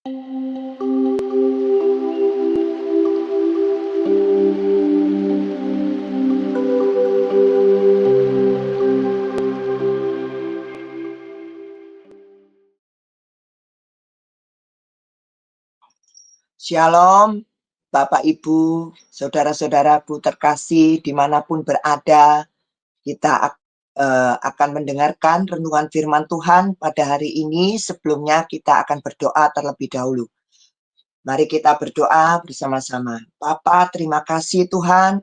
Shalom, Bapak Ibu, saudara-saudaraku terkasih dimanapun berada, kita akan mendengarkan renungan firman Tuhan pada hari ini. Sebelumnya kita akan berdoa terlebih dahulu. Mari kita berdoa bersama-sama. Bapa, terima kasih Tuhan.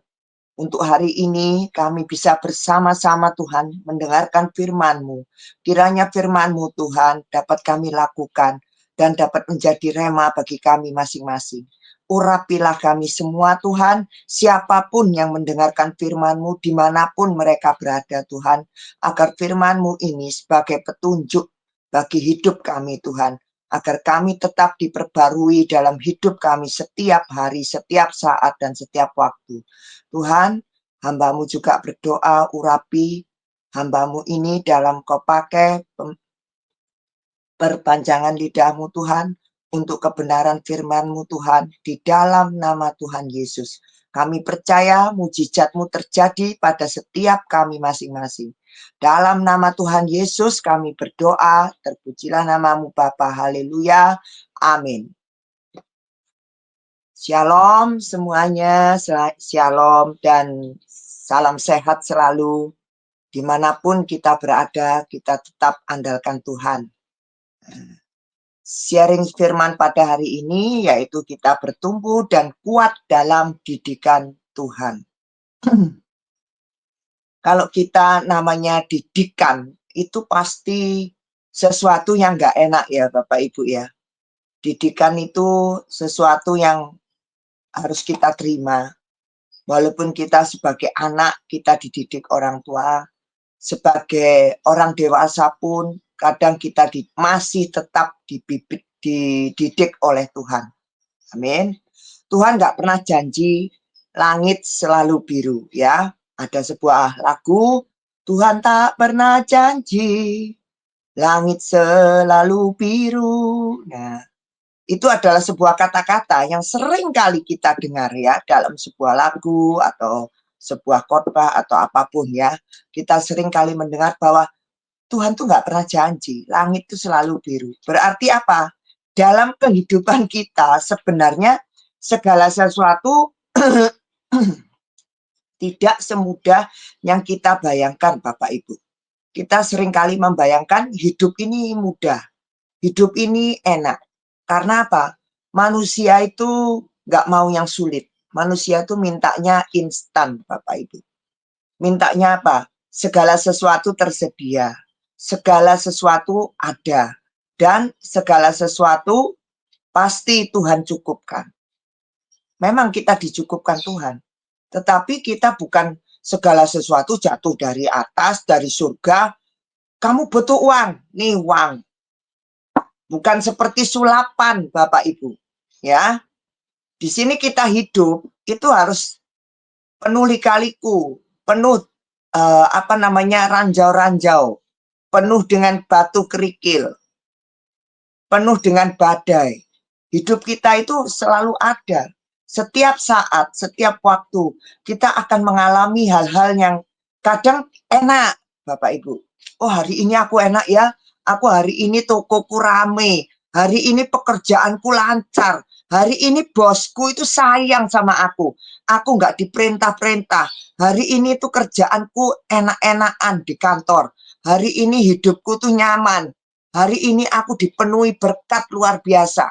Untuk hari ini kami bisa bersama-sama Tuhan mendengarkan firman-Mu. Kiranya firman-Mu Tuhan dapat kami lakukan dan dapat menjadi rema bagi kami masing-masing. Urapilah kami semua Tuhan, siapapun yang mendengarkan firman-Mu dimanapun mereka berada Tuhan, agar firman-Mu ini sebagai petunjuk bagi hidup kami Tuhan, agar kami tetap diperbarui dalam hidup kami setiap hari, setiap saat, dan setiap waktu. Tuhan, hamba-Mu juga berdoa, urapi hamba-Mu ini dalam Kau pakai perpanjangan lidah-Mu Tuhan, untuk kebenaran firman-Mu Tuhan, di dalam nama Tuhan Yesus. Kami percaya mujizat-Mu terjadi pada setiap kami masing-masing. Dalam nama Tuhan Yesus kami berdoa, terpujilah nama-Mu Bapa, haleluya, amin. Shalom semuanya, shalom dan salam sehat selalu. Dimanapun kita berada, kita tetap andalkan Tuhan. Sharing firman pada hari ini yaitu kita bertumbuh dan kuat dalam didikan Tuhan. Kalau kita namanya didikan, itu pasti sesuatu yang nggak enak ya Bapak Ibu ya. Didikan itu sesuatu yang harus kita terima. Walaupun kita sebagai anak, kita dididik orang tua, sebagai orang dewasa pun kadang kita masih tetap dididik oleh Tuhan. Amin. Tuhan nggak pernah janji langit selalu biru ya. Ada sebuah lagu, Tuhan tak pernah janji langit selalu biru. Nah, itu adalah sebuah kata-kata yang sering kali kita dengar ya dalam sebuah lagu atau sebuah khotbah atau apapun ya. Kita sering kali mendengar bahwa Tuhan tuh nggak pernah janji, langit itu selalu biru. Berarti apa? Dalam kehidupan kita sebenarnya segala sesuatu tidak semudah yang kita bayangkan Bapak Ibu. Kita sering kali membayangkan hidup ini mudah, hidup ini enak. Karena apa? Manusia itu nggak mau yang sulit. Manusia itu mintanya instan Bapak Ibu. Mintanya apa? Segala sesuatu tersedia. Segala sesuatu ada. Dan segala sesuatu pasti Tuhan cukupkan. Memang kita dicukupkan Tuhan. Tetapi kita bukan segala sesuatu jatuh dari atas, dari surga. Kamu butuh uang. Nih uang. Bukan seperti sulapan Bapak Ibu. Ya. Di sini kita hidup itu harus penuh lika-liku, penuh ranjau-ranjau, penuh dengan batu kerikil, penuh dengan badai. Hidup kita itu selalu ada. Setiap saat, setiap waktu, kita akan mengalami hal-hal yang kadang enak, Bapak Ibu. Oh, hari ini aku enak ya. Aku hari ini tokoku rame. Hari ini pekerjaanku lancar. Hari ini bosku itu sayang sama aku. Aku nggak diperintah-perintah. Hari ini tuh kerjaanku enak-enakan di kantor. Hari ini hidupku tuh nyaman. Hari ini aku dipenuhi berkat luar biasa.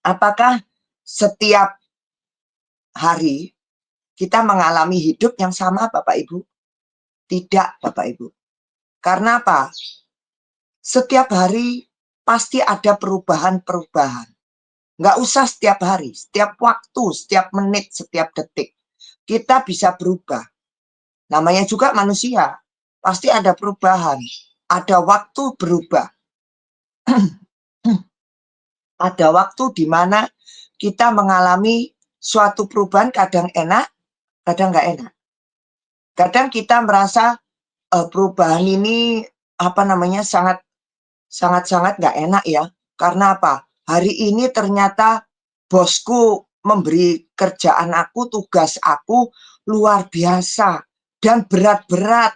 Apakah setiap hari kita mengalami hidup yang sama Bapak Ibu? Tidak Bapak Ibu. Karena apa? Setiap hari pasti ada perubahan-perubahan. Nggak usah setiap hari, setiap waktu, setiap menit, setiap detik. Kita bisa berubah. Namanya juga manusia. Pasti ada perubahan. Ada waktu berubah. Ada waktu di mana kita mengalami suatu perubahan, kadang enak, kadang nggak enak. Kadang kita merasa perubahan ini sangat nggak enak ya. Karena apa? Hari ini ternyata bosku memberi kerjaan aku, tugas aku luar biasa dan berat-berat,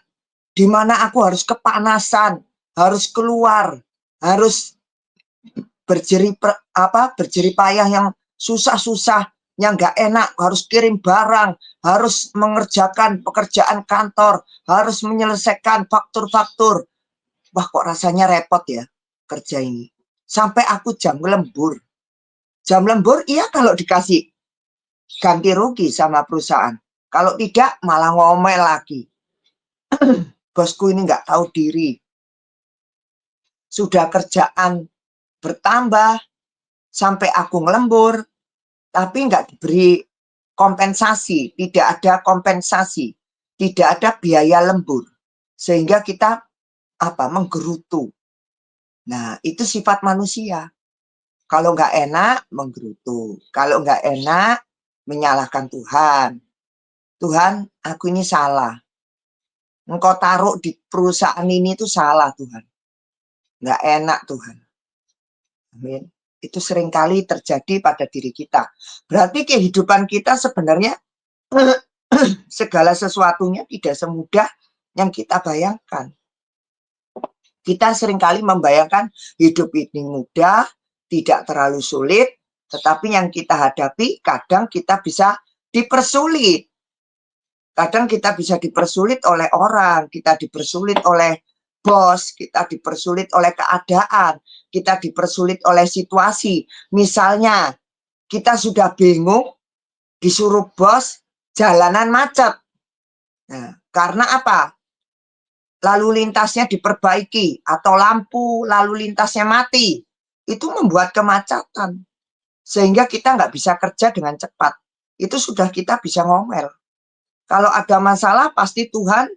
di mana aku harus kepanasan, harus keluar, harus berjerih payah yang susah-susah, yang nggak enak, harus kirim barang, harus mengerjakan pekerjaan kantor, harus menyelesaikan faktur-faktur. Wah, kok rasanya repot ya kerja ini. Sampai aku jam lembur. Jam lembur, iya kalau dikasih ganti rugi sama perusahaan. Kalau tidak, malah ngomel lagi. Bosku ini nggak tahu diri. Sudah kerjaan bertambah, sampai aku ngelembur, tapi nggak diberi kompensasi, tidak ada kompensasi, tidak ada biaya lembur. Sehingga kita menggerutu. Nah, itu sifat manusia. Kalau nggak enak, menggerutu. Kalau nggak enak, menyalahkan Tuhan. Tuhan, aku ini salah. Engkau taruh di perusahaan ini itu salah, Tuhan. Nggak enak, Tuhan. Amin. Itu seringkali terjadi pada diri kita. Berarti kehidupan kita sebenarnya segala sesuatunya tidak semudah yang kita bayangkan. Kita seringkali membayangkan hidup ini mudah, tidak terlalu sulit, tetapi yang kita hadapi kadang kita bisa dipersulit. Kadang kita bisa dipersulit oleh orang, kita dipersulit oleh bos, kita dipersulit oleh keadaan, kita dipersulit oleh situasi. Misalnya, kita sudah bingung, disuruh bos, jalanan macet. Nah, karena apa? Lalu lintasnya diperbaiki atau lampu lalu lintasnya mati, itu membuat kemacetan sehingga kita nggak bisa kerja dengan cepat. Itu sudah kita bisa ngomel. Kalau ada masalah pasti Tuhan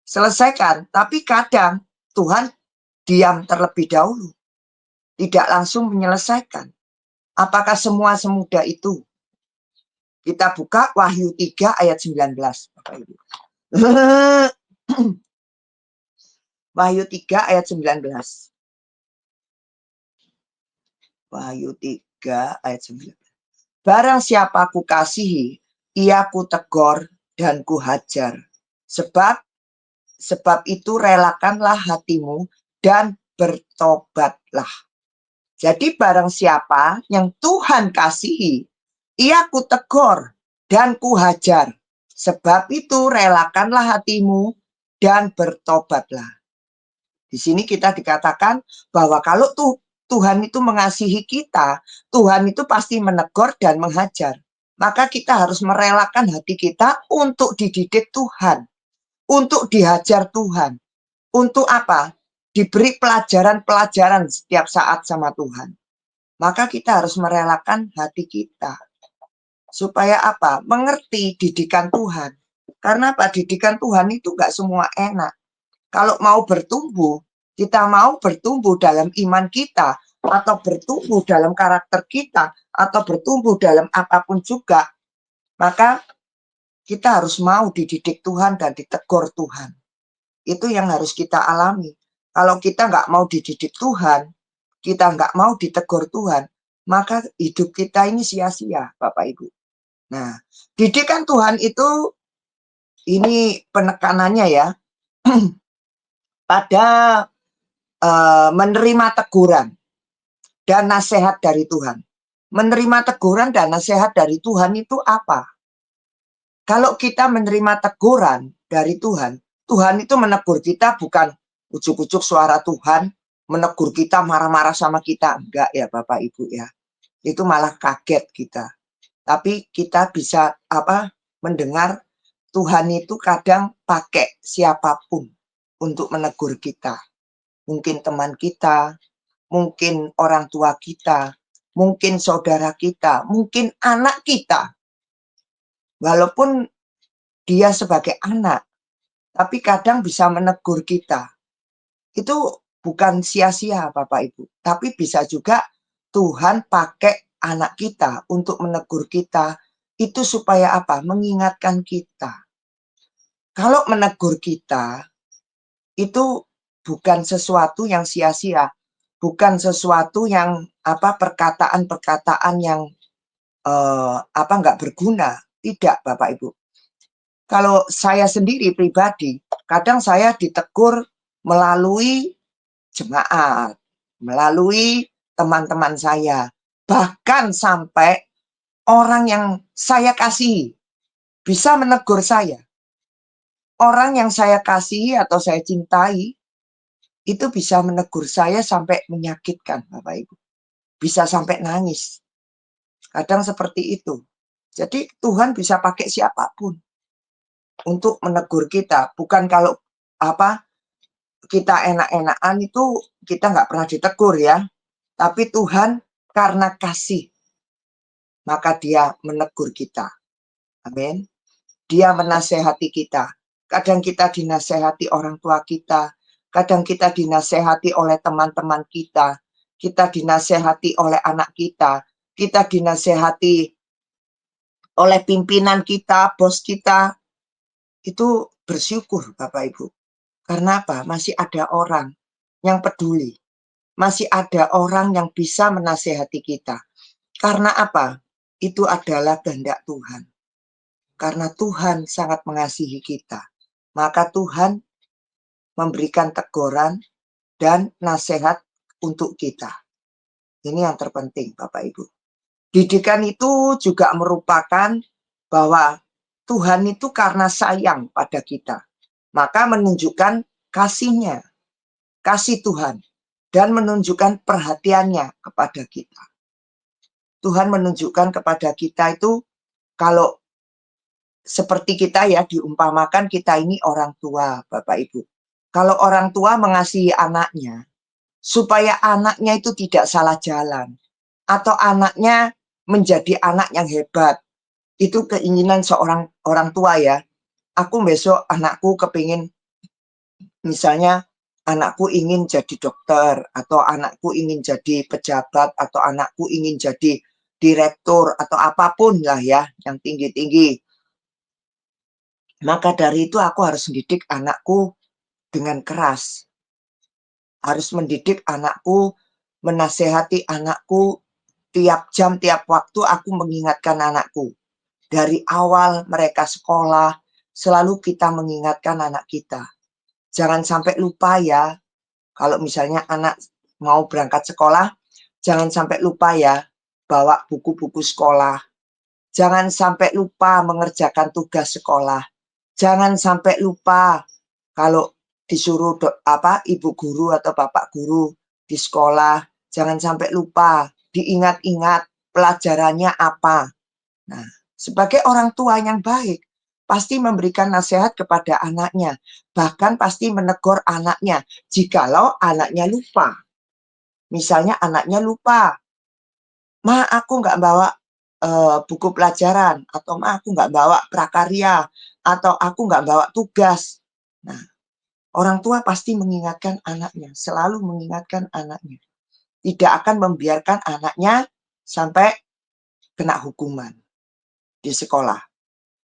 selesaikan, tapi kadang Tuhan diam terlebih dahulu, tidak langsung menyelesaikan. Apakah semua semudah itu? Kita buka Wahyu 3 ayat 19, Bapak Ibu. Wahyu 3 ayat 19. Wahyu 3 ayat 19. Barang siapa ku kasihi, ia ku tegur dan ku hajar. Sebab itu relakanlah hatimu dan bertobatlah. Jadi barang siapa yang Tuhan kasihi, ia ku tegur dan ku hajar. Sebab itu relakanlah hatimu dan bertobatlah. Di sini kita dikatakan bahwa kalau Tuhan itu mengasihi kita, Tuhan itu pasti menegur dan menghajar. Maka kita harus merelakan hati kita untuk dididik Tuhan, untuk dihajar Tuhan. Untuk apa? Diberi pelajaran-pelajaran setiap saat sama Tuhan. Maka kita harus merelakan hati kita. Supaya apa? Mengerti didikan Tuhan. Karena apa? Didikan Tuhan itu nggak semua enak. Kalau mau bertumbuh, kita mau bertumbuh dalam iman kita, atau bertumbuh dalam karakter kita, atau bertumbuh dalam apapun juga, maka kita harus mau dididik Tuhan dan ditegur Tuhan. Itu yang harus kita alami. Kalau kita nggak mau dididik Tuhan, kita nggak mau ditegur Tuhan, maka hidup kita ini sia-sia, Bapak Ibu. Nah, didikan Tuhan itu, ini penekanannya ya, pada menerima teguran dan nasihat dari Tuhan. Menerima teguran dan nasihat dari Tuhan itu apa? Kalau kita menerima teguran dari Tuhan, Tuhan itu menegur kita bukan ujuk-ujuk suara Tuhan, menegur kita marah-marah sama kita. Enggak ya Bapak Ibu ya. Itu malah kaget kita. Tapi kita bisa mendengar Tuhan itu kadang pakai siapapun untuk menegur kita. Mungkin teman kita, mungkin orang tua kita, mungkin saudara kita, mungkin anak kita. Walaupun dia sebagai anak, tapi kadang bisa menegur kita. Itu bukan sia-sia Bapak Ibu, tapi bisa juga Tuhan pakai anak kita untuk menegur kita. Itu supaya apa? Mengingatkan kita. Kalau menegur kita, itu bukan sesuatu yang sia-sia. bukan sesuatu yang perkataan-perkataan yang nggak berguna. Tidak, Bapak Ibu. Kalau saya sendiri pribadi, kadang saya ditegur melalui jemaat, melalui teman-teman saya, bahkan sampai orang yang saya kasihi bisa menegur saya. Orang yang saya kasihi atau saya cintai itu bisa menegur saya sampai menyakitkan, Bapak Ibu. Bisa sampai nangis. Kadang seperti itu. Jadi Tuhan bisa pakai siapapun untuk menegur kita. Bukan kalau kita enak-enakan itu kita nggak pernah ditegur ya. Tapi Tuhan karena kasih, maka dia menegur kita. Amin. Dia menasehati kita. Kadang kita dinasehati orang tua kita. Kadang kita dinasehati oleh teman-teman kita. Kita dinasehati oleh anak kita. Kita dinasehati oleh pimpinan kita, bos kita. Itu bersyukur Bapak Ibu. Karena apa? Masih ada orang yang peduli. Masih ada orang yang bisa menasehati kita. Karena apa? Itu adalah kehendak Tuhan. Karena Tuhan sangat mengasihi kita. Maka Tuhan memberikan teguran dan nasihat untuk kita. Ini yang terpenting Bapak Ibu. Didikan itu juga merupakan bahwa Tuhan itu karena sayang pada kita. Maka menunjukkan kasihnya, kasih Tuhan. Dan menunjukkan perhatiannya kepada kita. Tuhan menunjukkan kepada kita itu kalau seperti kita ya diumpamakan kita ini orang tua Bapak Ibu. Kalau orang tua mengasihi anaknya supaya anaknya itu tidak salah jalan atau anaknya menjadi anak yang hebat. Itu keinginan seorang orang tua ya. Aku besok anakku kepingin misalnya anakku ingin jadi dokter atau anakku ingin jadi pejabat atau anakku ingin jadi direktur atau apapun lah ya yang tinggi-tinggi. Maka dari itu aku harus mendidik anakku dengan keras. Harus mendidik anakku, menasehati anakku, tiap jam, tiap waktu aku mengingatkan anakku. Dari awal mereka sekolah, selalu kita mengingatkan anak kita. Jangan sampai lupa ya, kalau misalnya anak mau berangkat sekolah, jangan sampai lupa ya, bawa buku-buku sekolah. Jangan sampai lupa mengerjakan tugas sekolah. Jangan sampai lupa kalau disuruh ibu guru atau bapak guru di sekolah, jangan sampai lupa, diingat-ingat pelajarannya apa. Nah, sebagai orang tua yang baik, pasti memberikan nasihat kepada anaknya, bahkan pasti menegur anaknya jikalau anaknya lupa. Misalnya anaknya lupa, "Ma, aku nggak bawa buku pelajaran," atau "Ma, aku nggak bawa prakarya," atau "Aku nggak bawa tugas." Nah, orang tua pasti mengingatkan anaknya, selalu mengingatkan anaknya. Tidak akan membiarkan anaknya sampai kena hukuman di sekolah.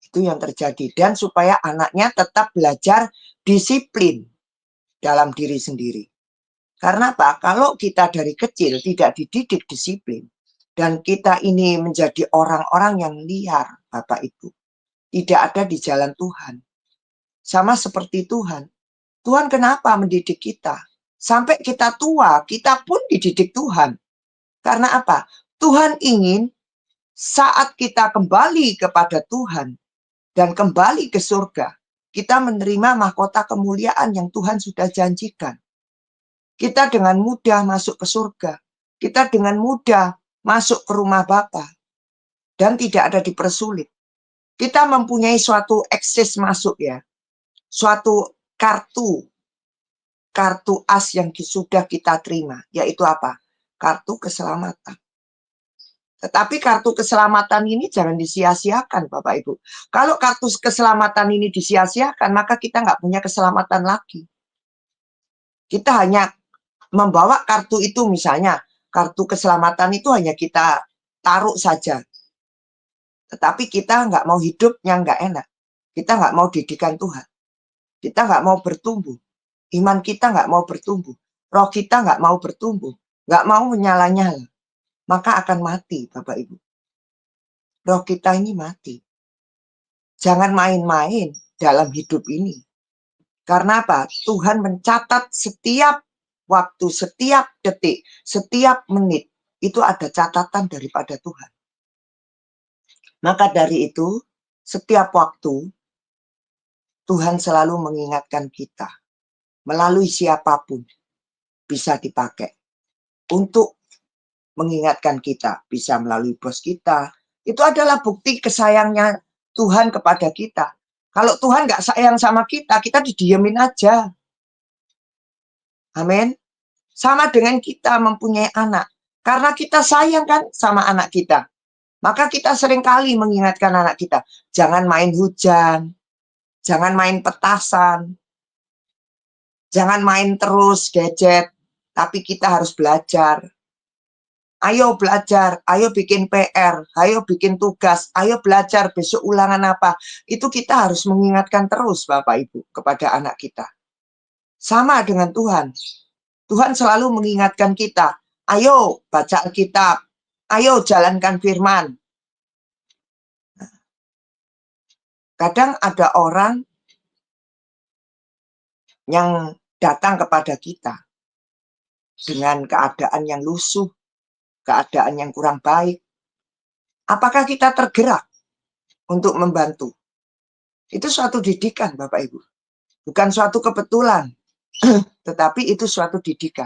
Itu yang terjadi. Dan supaya anaknya tetap belajar disiplin dalam diri sendiri. Karena apa? Kalau kita dari kecil tidak dididik disiplin, dan kita ini menjadi orang-orang yang liar, Bapak Ibu, tidak ada di jalan Tuhan. Sama seperti Tuhan. Tuhan kenapa mendidik kita? Sampai kita tua, kita pun dididik Tuhan. Karena apa? Tuhan ingin saat kita kembali kepada Tuhan dan kembali ke surga, kita menerima mahkota kemuliaan yang Tuhan sudah janjikan. Kita dengan mudah masuk ke surga. Kita dengan mudah masuk ke rumah Bapa dan tidak ada dipersulit. Kita mempunyai suatu akses masuk ya. Suatu kartu as yang sudah kita terima, yaitu apa? Kartu keselamatan. Tetapi kartu keselamatan ini jangan disia-siakan Bapak Ibu. Kalau kartu keselamatan ini disia-siakan, maka kita nggak punya keselamatan lagi. Kita hanya membawa kartu itu, misalnya kartu keselamatan itu hanya kita taruh saja. Tetapi kita nggak mau hidup yang nggak enak. Kita nggak mau didikan Tuhan. Kita nggak mau bertumbuh. Iman kita nggak mau bertumbuh. roh kita nggak mau bertumbuh, nggak mau menyala-nyala, maka akan mati, Bapak Ibu. Roh kita ini mati. Jangan main-main dalam hidup ini. Karena apa? Tuhan mencatat setiap waktu, setiap detik, setiap menit. Itu ada catatan daripada Tuhan. Maka dari itu, setiap waktu, Tuhan selalu mengingatkan kita. Melalui siapapun bisa dipakai. Untuk mengingatkan kita. Bisa melalui bos kita. Itu adalah bukti kesayangnya Tuhan kepada kita. Kalau Tuhan nggak sayang sama kita didiemin aja. Amin. Sama dengan kita mempunyai anak. Karena kita sayang kan sama anak kita. Maka kita seringkali mengingatkan anak kita. Jangan main hujan. Jangan main petasan. Jangan main terus gadget. Tapi kita harus belajar. Ayo belajar, ayo bikin PR, ayo bikin tugas, ayo belajar besok ulangan apa. Itu kita harus mengingatkan terus Bapak Ibu kepada anak kita. Sama dengan Tuhan. Tuhan selalu mengingatkan kita, ayo baca Alkitab, ayo jalankan firman. Kadang ada orang yang datang kepada kita dengan keadaan yang lusuh, keadaan yang kurang baik. Apakah kita tergerak untuk membantu? Itu suatu didikan Bapak Ibu. Bukan suatu kebetulan, tetapi itu suatu didikan.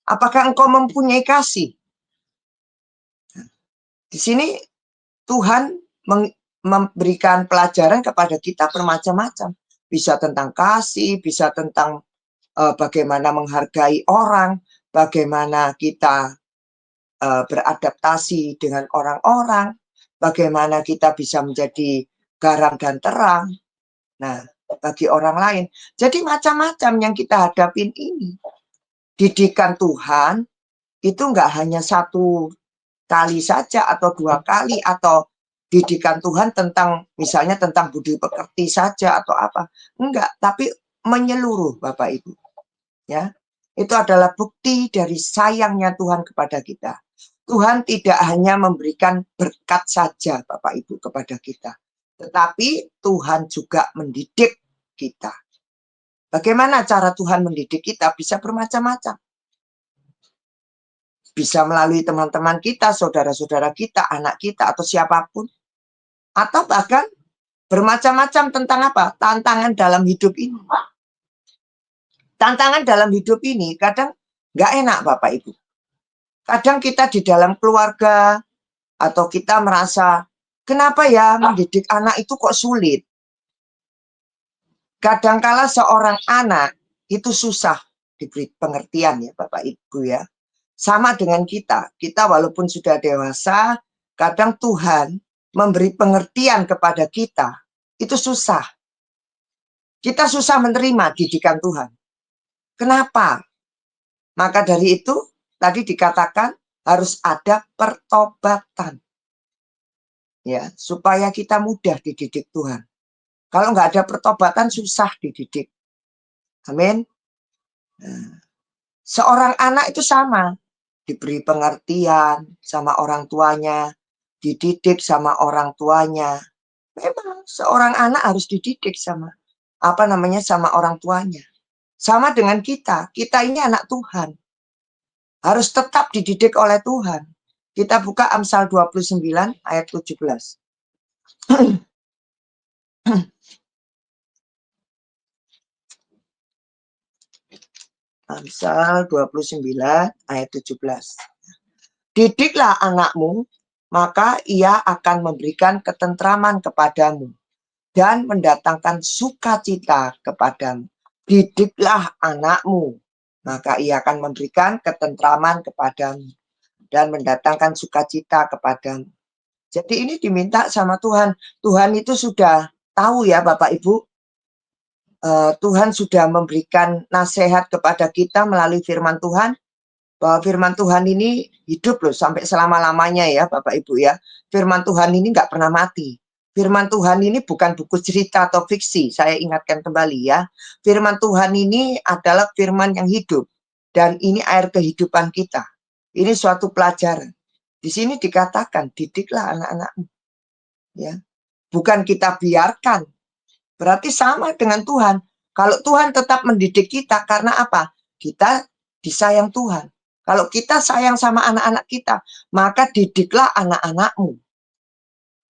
Apakah engkau mempunyai kasih? Di sini Tuhan memberikan pelajaran kepada kita bermacam-macam. Bisa tentang kasih, bisa tentang bagaimana menghargai orang, bagaimana kita beradaptasi dengan orang-orang, bagaimana kita bisa menjadi garam dan terang. Nah, bagi orang lain. Jadi macam-macam yang kita hadapin ini. Didikan Tuhan itu enggak hanya satu kali saja atau dua kali, atau didikan Tuhan tentang misalnya tentang budi pekerti saja atau apa. Enggak, tapi menyeluruh Bapak Ibu. Ya. Itu adalah bukti dari sayangnya Tuhan kepada kita. Tuhan tidak hanya memberikan berkat saja Bapak Ibu kepada kita, tetapi Tuhan juga mendidik kita. Bagaimana cara Tuhan mendidik kita? Bisa bermacam-macam. Bisa melalui teman-teman kita, saudara-saudara kita, anak kita, atau siapapun. Atau bahkan bermacam-macam tentang apa? Tantangan dalam hidup ini. Tantangan dalam hidup ini kadang nggak enak Bapak Ibu. Kadang kita di dalam keluarga, atau kita merasa, kenapa ya mendidik anak itu kok sulit? Kadangkala seorang anak itu susah diberi pengertian ya Bapak Ibu ya. Sama dengan kita walaupun sudah dewasa, kadang Tuhan memberi pengertian kepada kita, itu susah. Kita susah menerima didikan Tuhan. Kenapa? Maka dari itu, tadi dikatakan harus ada pertobatan. Ya, supaya kita mudah dididik Tuhan. Kalau nggak ada pertobatan, susah dididik. Amin. Nah, seorang anak itu sama. Diberi pengertian sama orang tuanya, dididik sama orang tuanya. Memang seorang anak harus dididik sama sama orang tuanya. Sama dengan kita ini anak Tuhan. Harus tetap dididik oleh Tuhan. Kita buka Amsal 29 ayat 17. Amsal 29 ayat 17. Didiklah anakmu, maka ia akan memberikan ketentraman kepadamu dan mendatangkan sukacita kepadamu. Didiklah anakmu, maka ia akan memberikan ketentraman kepadamu dan mendatangkan sukacita kepadamu. Jadi ini diminta sama Tuhan. Tuhan itu sudah tahu ya Bapak Ibu. Tuhan sudah memberikan nasihat kepada kita melalui firman Tuhan. Bahwa firman Tuhan ini hidup loh sampai selama-lamanya ya Bapak Ibu ya. Firman Tuhan ini nggak pernah mati. Firman Tuhan ini bukan buku cerita atau fiksi. Saya ingatkan kembali ya. Firman Tuhan ini adalah firman yang hidup. Dan ini air kehidupan kita. Ini suatu pelajaran. Di sini dikatakan, didiklah anak-anakmu. Ya. Bukan kita biarkan. Berarti sama dengan Tuhan. Kalau Tuhan tetap mendidik kita, karena apa? Kita disayang Tuhan. Kalau kita sayang sama anak-anak kita, maka didiklah anak-anakmu.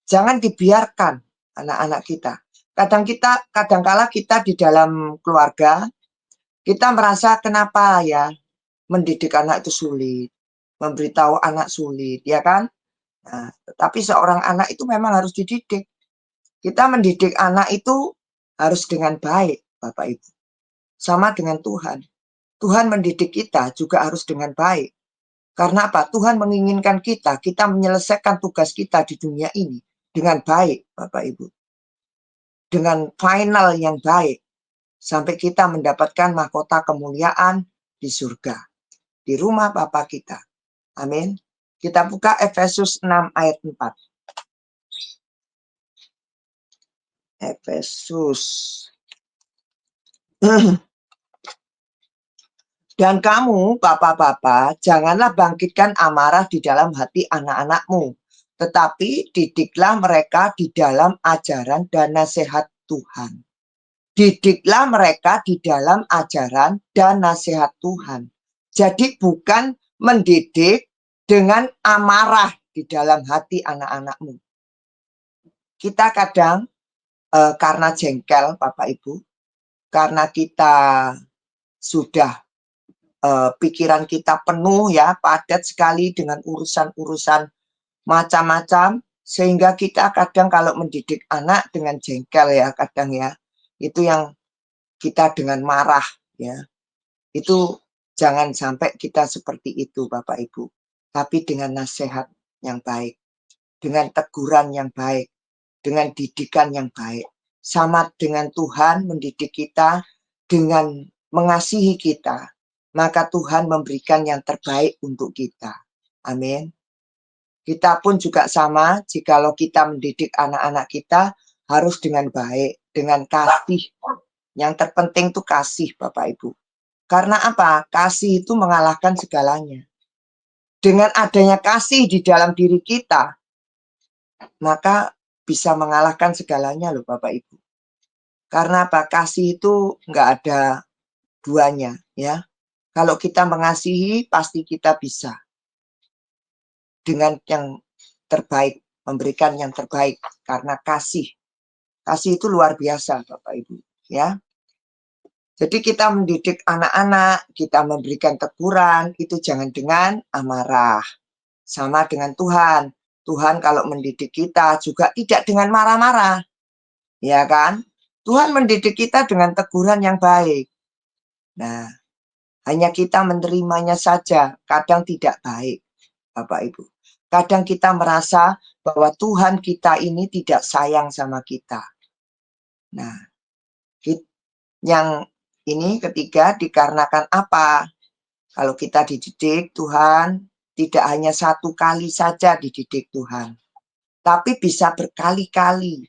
Jangan dibiarkan anak-anak kita. Kadangkala kita di dalam keluarga, kita merasa kenapa ya mendidik anak itu sulit, memberitahu anak sulit, ya kan? Nah, tetapi seorang anak itu memang harus dididik. Kita mendidik anak itu harus dengan baik, Bapak Ibu. Sama dengan Tuhan. Tuhan mendidik kita juga harus dengan baik. Karena apa? Tuhan menginginkan kita menyelesaikan tugas kita di dunia ini dengan baik, Bapak Ibu. Dengan final yang baik. Sampai kita mendapatkan mahkota kemuliaan di surga. Di rumah Bapa kita. Amin. Kita buka Efesus 6 ayat 4. Efesus. Dan kamu, bapak-bapak, janganlah bangkitkan amarah di dalam hati anak-anakmu, tetapi didiklah mereka di dalam ajaran dan nasihat Tuhan. Didiklah mereka di dalam ajaran dan nasihat Tuhan. Jadi bukan mendidik dengan amarah di dalam hati anak-anakmu. Kita kadang karena jengkel, Bapak Ibu, karena kita sudah pikiran kita penuh ya, padat sekali dengan urusan-urusan macam-macam, sehingga kita kadang kalau mendidik anak dengan jengkel ya, kadang ya, itu yang kita dengan marah ya. Itu jangan sampai kita seperti itu Bapak Ibu, tapi dengan nasihat yang baik, dengan teguran yang baik, dengan didikan yang baik. Sama dengan Tuhan mendidik kita dengan mengasihi kita, maka Tuhan memberikan yang terbaik untuk kita. Amin. Kita pun juga sama, jikalau kita mendidik anak-anak kita harus dengan baik, dengan kasih. Yang terpenting itu kasih, Bapak Ibu. Karena apa? Kasih itu mengalahkan segalanya. Dengan adanya kasih di dalam diri kita, maka bisa mengalahkan segalanya loh Bapak Ibu. Karena apa? Kasih itu nggak ada duanya ya. Kalau kita mengasihi, pasti kita bisa dengan yang terbaik, memberikan yang terbaik karena kasih. Kasih itu luar biasa, Bapak Ibu, ya. Jadi kita mendidik anak-anak, kita memberikan teguran, itu jangan dengan amarah. Sama dengan Tuhan. Tuhan kalau mendidik kita juga tidak dengan marah-marah. Ya kan? Tuhan mendidik kita dengan teguran yang baik. Nah, hanya kita menerimanya saja, kadang tidak baik, Bapak Ibu. Kadang kita merasa bahwa Tuhan kita ini tidak sayang sama kita. Nah, yang ini ketiga dikarenakan apa? Kalau kita dididik Tuhan, tidak hanya satu kali saja dididik Tuhan, tapi bisa berkali-kali.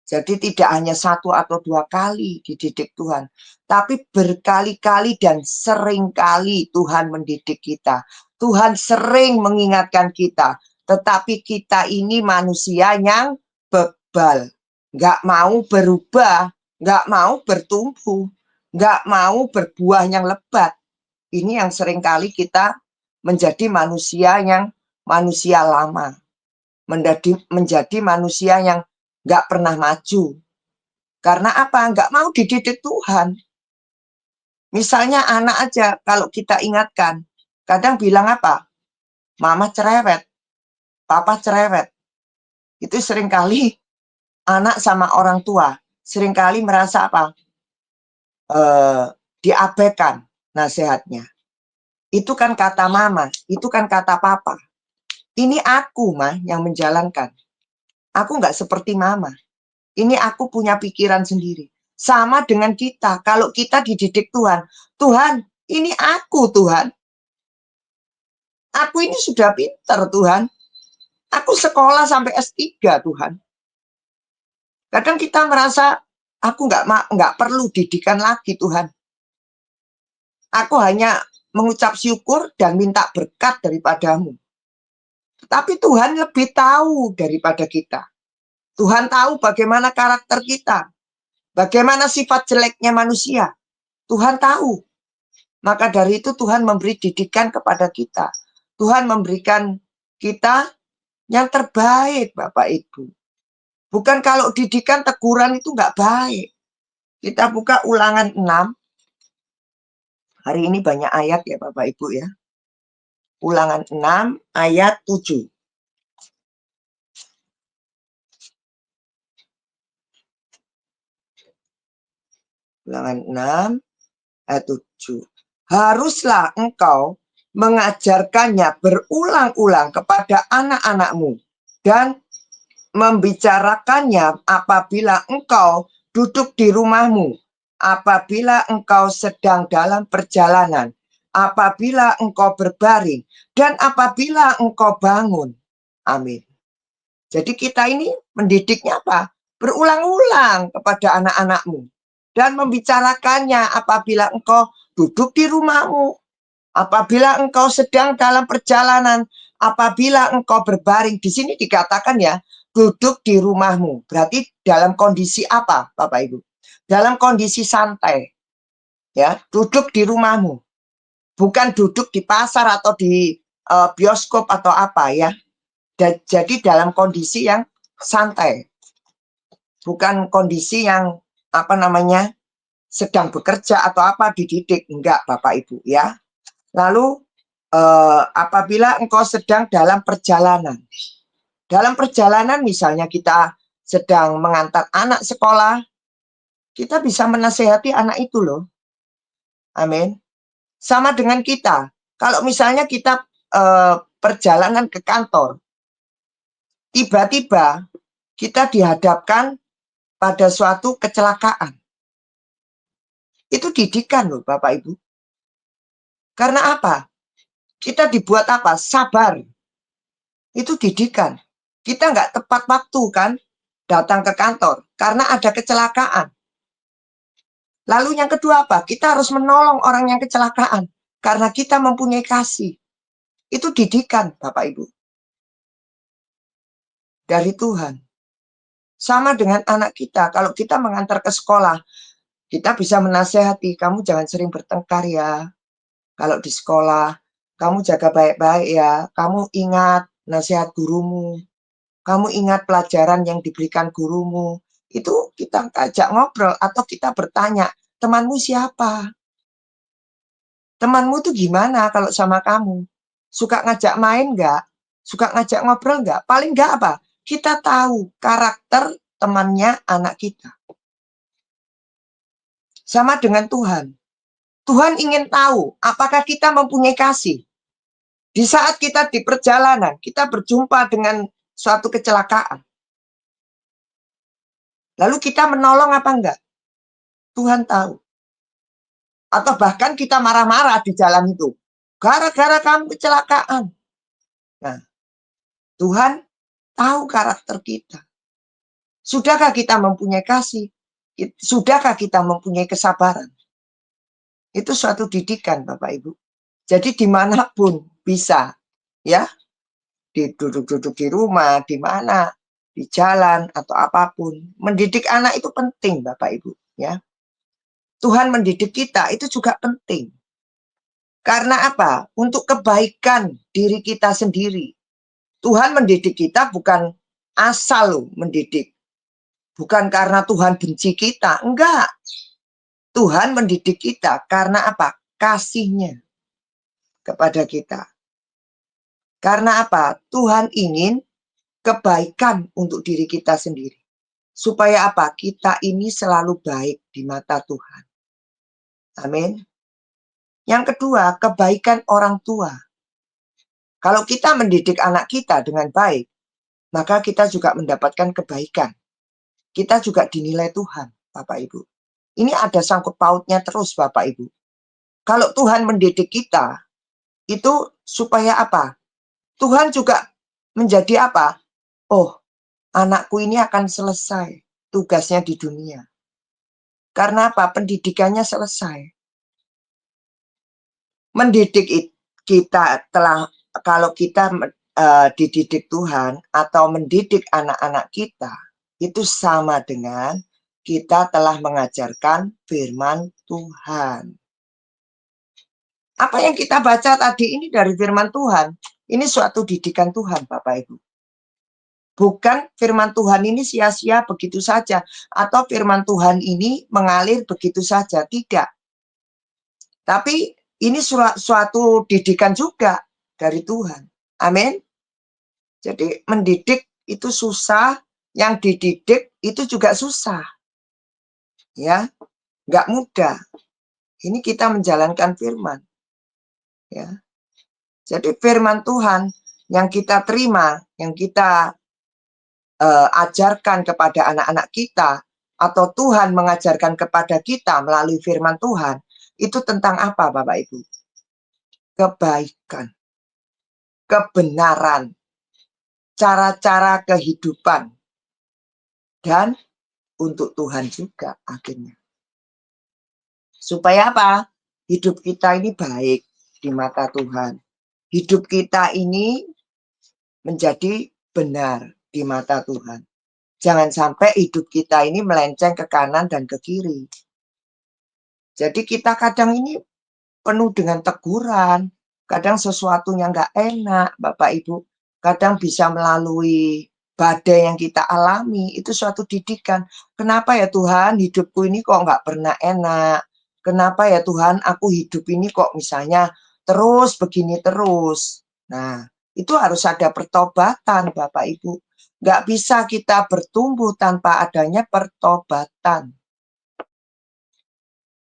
Jadi tidak hanya satu atau dua kali dididik Tuhan, tapi berkali-kali dan sering kali Tuhan mendidik kita. Tuhan sering mengingatkan kita, tetapi kita ini manusia yang bebal, nggak mau berubah, nggak mau bertumbuh, nggak mau berbuah yang lebat. Ini yang sering kali kita menjadi manusia yang manusia lama, menjadi manusia yang nggak pernah maju. Karena apa? Nggak mau dididik Tuhan. Misalnya anak aja, kalau kita ingatkan, kadang bilang apa? Mama cerewet, papa cerewet. Itu seringkali anak sama orang tua, seringkali merasa apa? Diabaikan nasihatnya. Itu kan kata mama, itu kan kata papa. Ini aku, mah, yang menjalankan. Aku nggak seperti mama. Ini aku punya pikiran sendiri. Sama dengan kita. Kalau kita dididik Tuhan. Tuhan, ini aku Tuhan. Aku ini sudah pintar Tuhan. Aku sekolah sampai S3 Tuhan. Kadang kita merasa aku nggak perlu didikan lagi Tuhan. Aku hanya mengucap syukur dan minta berkat daripadamu. Tapi Tuhan lebih tahu daripada kita. Tuhan tahu bagaimana karakter kita, bagaimana sifat jeleknya manusia. Tuhan tahu. Maka dari itu Tuhan memberi didikan kepada kita. Tuhan memberikan kita yang terbaik, Bapak Ibu. Bukan kalau didikan teguran itu nggak baik. Kita buka Ulangan 6. Hari ini banyak ayat ya Bapak Ibu ya. Ulangan 6 ayat 7. Ulangan 6 ayat 7. Haruslah engkau mengajarkannya berulang-ulang kepada anak-anakmu dan membicarakannya apabila engkau duduk di rumahmu, apabila engkau sedang dalam perjalanan, apabila engkau berbaring, dan apabila engkau bangun. Amin. Jadi kita ini mendidiknya apa? Berulang-ulang kepada anak-anakmu. Dan membicarakannya apabila engkau duduk di rumahmu, apabila engkau sedang dalam perjalanan, apabila engkau berbaring. Di sini dikatakan ya, duduk di rumahmu. Berarti dalam kondisi apa, Bapak Ibu? Dalam kondisi santai. Ya, duduk di rumahmu. Bukan duduk di pasar atau di bioskop atau apa ya. Jadi dalam kondisi yang santai. Bukan kondisi yang apa namanya sedang bekerja atau apa dididik. Enggak, Bapak Ibu ya. Lalu apabila engkau sedang dalam perjalanan. Dalam perjalanan misalnya kita sedang mengantar anak sekolah, kita bisa menasehati anak itu loh. Amin. Sama dengan kita. Kalau misalnya kita perjalanan ke kantor, tiba-tiba kita dihadapkan pada suatu kecelakaan. Itu didikan loh Bapak Ibu. Karena apa? Kita dibuat apa? Sabar. Itu didikan. Kita nggak tepat waktu kan datang ke kantor karena ada kecelakaan. Lalu yang kedua apa? Kita harus menolong orang yang kecelakaan karena kita mempunyai kasih. Itu didikan Bapak Ibu. Dari Tuhan. Sama dengan anak kita. Kalau kita mengantar ke sekolah, kita bisa menasehati, kamu jangan sering bertengkar ya. Kalau di sekolah, kamu jaga baik-baik ya. Kamu ingat nasihat gurumu. Kamu ingat pelajaran yang diberikan gurumu. Itu kita ajak ngobrol atau kita bertanya, temanmu siapa? Temanmu tuh gimana kalau sama kamu? Suka ngajak main nggak? Suka ngajak ngobrol nggak? Paling nggak apa? Kita tahu karakter temannya anak kita. Sama dengan Tuhan. Tuhan ingin tahu apakah kita mempunyai kasih. Di saat kita di perjalanan, kita berjumpa dengan suatu kecelakaan. Lalu kita menolong apa enggak? Tuhan tahu. Atau bahkan kita marah-marah di jalan itu. Gara-gara kamu kecelakaan. Nah, Tuhan tahu karakter kita. Sudahkah kita mempunyai kasih? Sudahkah kita mempunyai kesabaran? Itu suatu didikan, Bapak Ibu. Jadi dimanapun bisa, ya, duduk-duduk di rumah, di mana, di jalan atau apapun. Mendidik anak itu penting, Bapak Ibu. Ya, Tuhan mendidik kita itu juga penting. Karena apa? Untuk kebaikan diri kita sendiri. Tuhan mendidik kita bukan asal mendidik. Bukan karena Tuhan benci kita. Enggak. Tuhan mendidik kita karena apa? Kasihnya kepada kita. Karena apa? Tuhan ingin kebaikan untuk diri kita sendiri. Supaya apa? Kita ini selalu baik di mata Tuhan. Amin. Yang kedua, kebaikan orang tua. Kalau kita mendidik anak kita dengan baik, maka kita juga mendapatkan kebaikan. Kita juga dinilai Tuhan, Bapak Ibu. Ini ada sangkut pautnya terus, Bapak Ibu. Kalau Tuhan mendidik kita, itu supaya apa? Tuhan juga menjadi apa? Oh, anakku ini akan selesai tugasnya di dunia. Karena apa? Pendidikannya selesai. Mendidik kita kalau kita dididik Tuhan atau mendidik anak-anak kita, itu sama dengan kita telah mengajarkan firman Tuhan. Apa yang kita baca tadi ini dari firman Tuhan, ini suatu didikan Tuhan, Bapak Ibu. Bukan firman Tuhan ini sia-sia begitu saja, atau firman Tuhan ini mengalir begitu saja, tidak. Tapi ini suatu didikan juga dari Tuhan. Amin. Jadi mendidik itu susah, yang dididik itu juga susah. Ya, nggak mudah. Ini kita menjalankan firman. Ya. Jadi firman Tuhan yang kita terima, yang kita ajarkan kepada anak-anak kita, atau Tuhan mengajarkan kepada kita melalui firman Tuhan, itu tentang apa, Bapak Ibu? Kebaikan, kebenaran, cara-cara kehidupan, dan untuk Tuhan juga akhirnya. Supaya apa? Hidup kita ini baik di mata Tuhan. Hidup kita ini menjadi benar di mata Tuhan. Jangan sampai hidup kita ini melenceng ke kanan dan ke kiri. Jadi kita kadang ini penuh dengan teguran, kadang sesuatu yang nggak enak, Bapak Ibu. Kadang bisa melalui badai yang kita alami, itu suatu didikan. Kenapa ya Tuhan hidupku ini kok nggak pernah enak? Kenapa ya Tuhan aku hidup ini kok misalnya terus begini terus? Nah, itu harus ada pertobatan, Bapak Ibu. Nggak bisa kita bertumbuh tanpa adanya pertobatan.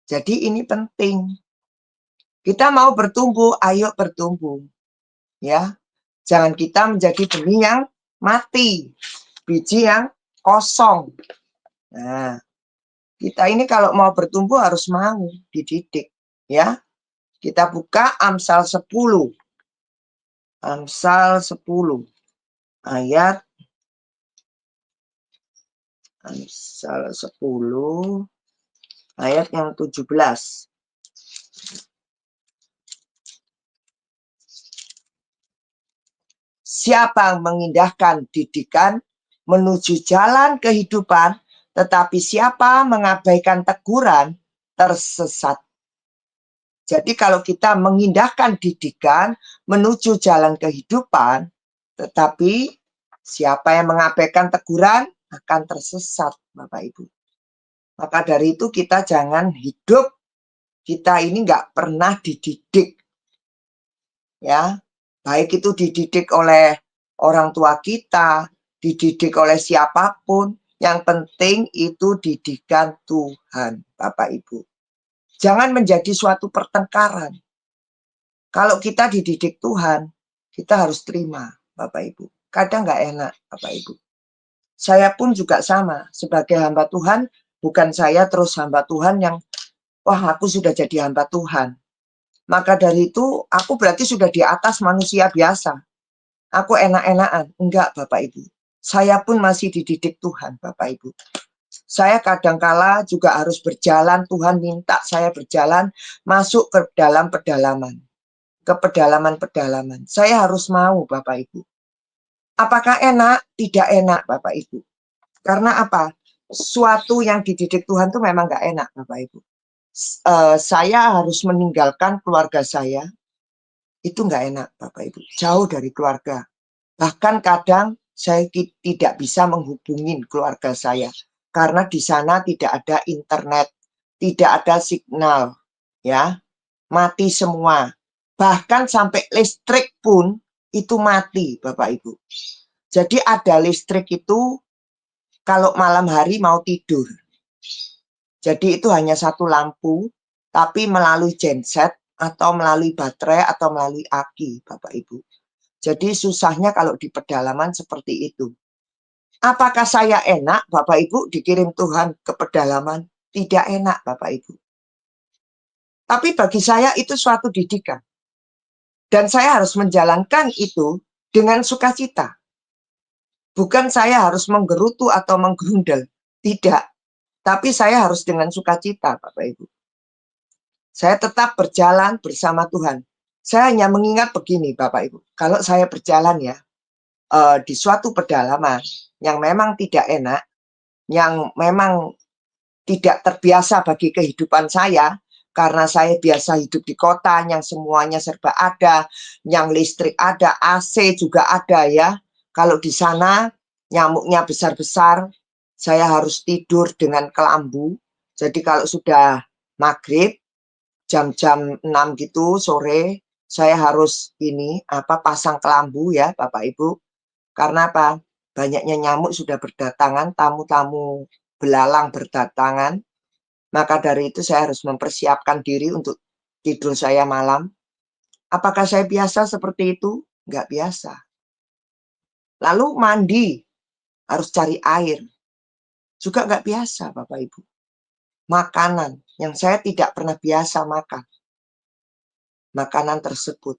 Jadi ini penting. Kita mau bertumbuh, ayo bertumbuh. Ya, jangan kita menjadi benih yang mati, biji yang kosong. Nah, kita ini kalau mau bertumbuh harus mau dididik. Ya, kita buka Amsal 10. Amsal 10 ayat Amsal 10 ayat yang 17. Siapa mengindahkan didikan menuju jalan kehidupan, tetapi siapa mengabaikan teguran tersesat. Jadi kalau kita mengindahkan didikan menuju jalan kehidupan, tetapi siapa yang mengabaikan teguran akan tersesat, Bapak Ibu. Maka dari itu kita jangan hidup, kita ini nggak pernah dididik. Ya, baik itu dididik oleh orang tua kita, dididik oleh siapapun, yang penting itu didikan Tuhan, Bapak Ibu. Jangan menjadi suatu pertengkaran. Kalau kita dididik Tuhan, kita harus terima, Bapak Ibu. Kadang nggak enak, Bapak Ibu. Saya pun juga sama, sebagai hamba Tuhan, bukan saya terus hamba Tuhan yang, wah aku sudah jadi hamba Tuhan. Maka dari itu, aku berarti sudah di atas manusia biasa. Aku enak-enakan. Enggak, Bapak Ibu. Saya pun masih dididik Tuhan, Bapak Ibu. Saya kadangkala juga harus berjalan, Tuhan minta saya berjalan masuk ke dalam pedalaman. Ke pedalaman-pedalaman. Saya harus mau, Bapak Ibu. Apakah enak? Tidak enak, Bapak Ibu. Karena apa? Suatu yang dididik Tuhan itu memang nggak enak, Bapak Ibu. Saya harus meninggalkan keluarga saya. Itu nggak enak, Bapak Ibu. Jauh dari keluarga. Bahkan kadang saya tidak bisa menghubungi keluarga saya. Karena di sana tidak ada internet. Tidak ada signal. Ya, mati semua. Bahkan sampai listrik pun itu mati, Bapak Ibu. Jadi ada listrik itu kalau malam hari mau tidur. Jadi itu hanya satu lampu, tapi melalui genset atau melalui baterai atau melalui aki, Bapak Ibu. Jadi susahnya kalau di pedalaman seperti itu. Apakah saya enak, Bapak Ibu, dikirim Tuhan ke pedalaman? Tidak enak, Bapak Ibu. Tapi bagi saya itu suatu didikan. Dan saya harus menjalankan itu dengan sukacita. Bukan saya harus menggerutu atau menggerundel. Tidak. Tapi saya harus dengan sukacita, Bapak Ibu. Saya tetap berjalan bersama Tuhan. Saya hanya mengingat begini, Bapak Ibu. Kalau saya berjalan ya, di suatu pedalaman yang memang tidak enak, yang memang tidak terbiasa bagi kehidupan saya, karena saya biasa hidup di kota yang semuanya serba ada, yang listrik ada, AC juga ada ya. Kalau di sana nyamuknya besar-besar, saya harus tidur dengan kelambu. Jadi kalau sudah maghrib, jam-jam 6 gitu sore, saya harus pasang kelambu ya Bapak Ibu. Karena apa? Banyaknya nyamuk sudah berdatangan, tamu-tamu belalang berdatangan. Maka dari itu saya harus mempersiapkan diri untuk tidur saya malam. Apakah saya biasa seperti itu? Nggak biasa. Lalu mandi, harus cari air. Juga nggak biasa Bapak Ibu. Makanan yang saya tidak pernah biasa makan. Makanan tersebut.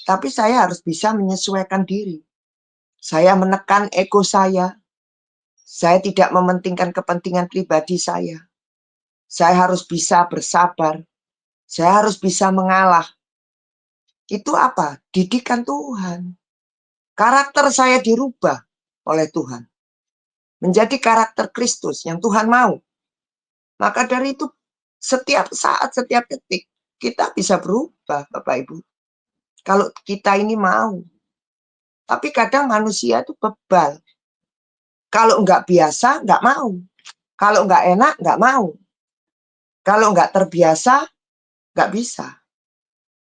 Tapi saya harus bisa menyesuaikan diri. Saya menekan ego saya. Saya tidak mementingkan kepentingan pribadi saya. Saya harus bisa bersabar. Saya harus bisa mengalah. Itu apa? Didikan Tuhan. Karakter saya dirubah oleh Tuhan. Menjadi karakter Kristus yang Tuhan mau. Maka dari itu, setiap saat, setiap detik, kita bisa berubah, Bapak Ibu. Kalau kita ini mau. Tapi kadang manusia itu bebal. Kalau nggak biasa, nggak mau. Kalau nggak enak, nggak mau. Kalau nggak terbiasa, nggak bisa.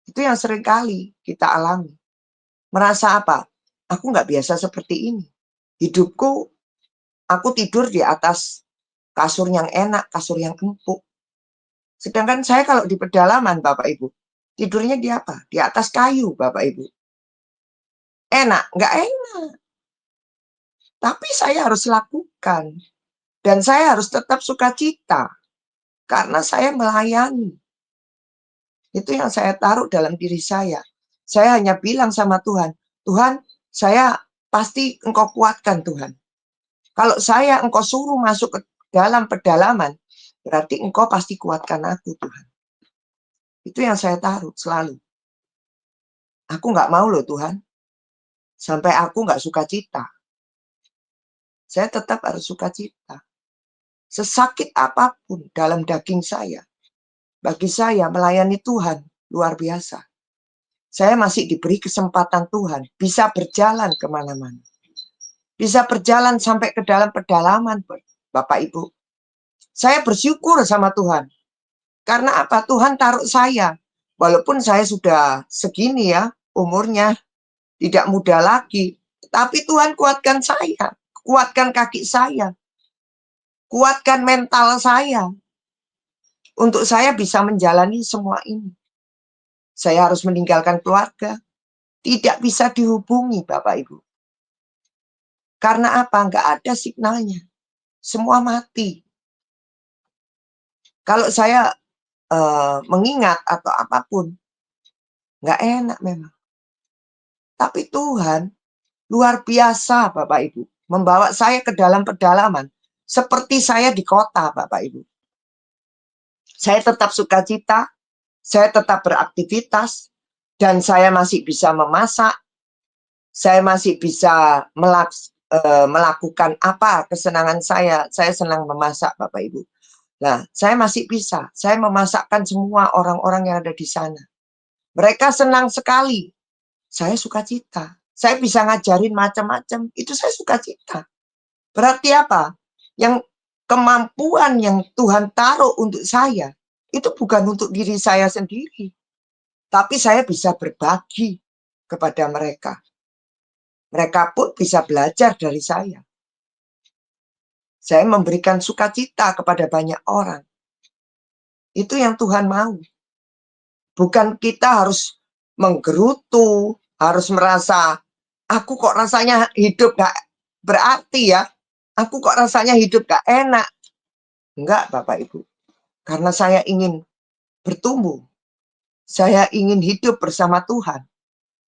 Itu yang sering kali kita alami. Merasa apa? Aku nggak biasa seperti ini. Hidupku, aku tidur di atas kasur yang enak, kasur yang empuk. Sedangkan saya kalau di pedalaman, Bapak Ibu, tidurnya di apa? Di atas kayu, Bapak Ibu. Enak? Nggak enak. Tapi saya harus lakukan. Dan saya harus tetap sukacita. Karena saya melayani. Itu yang saya taruh dalam diri saya. Saya hanya bilang sama Tuhan, Tuhan, saya pasti Engkau kuatkan Tuhan. Kalau saya Engkau suruh masuk ke dalam pedalaman, berarti Engkau pasti kuatkan aku Tuhan. Itu yang saya taruh selalu. Aku nggak mau loh Tuhan, sampai aku nggak suka cita. Saya tetap harus suka cita. Sesakit apapun dalam daging saya, bagi saya melayani Tuhan luar biasa. Saya masih diberi kesempatan Tuhan, bisa berjalan kemana-mana. Bisa berjalan sampai ke dalam pedalaman, Bapak Ibu. Saya bersyukur sama Tuhan. Karena apa? Tuhan taruh saya. Walaupun saya sudah segini ya, umurnya tidak muda lagi. Tapi Tuhan kuatkan saya. Kuatkan kaki saya. Kuatkan mental saya. Untuk saya bisa menjalani semua ini. Saya harus meninggalkan keluarga. Tidak bisa dihubungi Bapak Ibu. Karena apa? Nggak ada signalnya. Semua mati. Kalau saya mengingat atau apapun, nggak enak memang. Tapi Tuhan luar biasa Bapak Ibu. Membawa saya ke dalam pedalaman. Seperti saya di kota Bapak Ibu. Saya tetap sukacita, saya tetap beraktivitas, dan saya masih bisa memasak, saya masih bisa melakukan apa kesenangan saya. Saya senang memasak Bapak Ibu. Nah, saya masih bisa. Saya memasakkan semua orang-orang yang ada di sana. Mereka senang sekali. Saya sukacita. Saya bisa ngajarin macam-macam. Itu saya sukacita. Berarti apa? Yang kemampuan yang Tuhan taruh untuk saya, itu bukan untuk diri saya sendiri. Tapi saya bisa berbagi kepada mereka. Mereka pun bisa belajar dari saya. Saya memberikan sukacita kepada banyak orang. Itu yang Tuhan mau. Bukan kita harus menggerutu, harus merasa, aku kok rasanya hidup gak berarti ya. Aku kok rasanya hidup gak enak. Enggak Bapak Ibu. Karena saya ingin bertumbuh. Saya ingin hidup bersama Tuhan.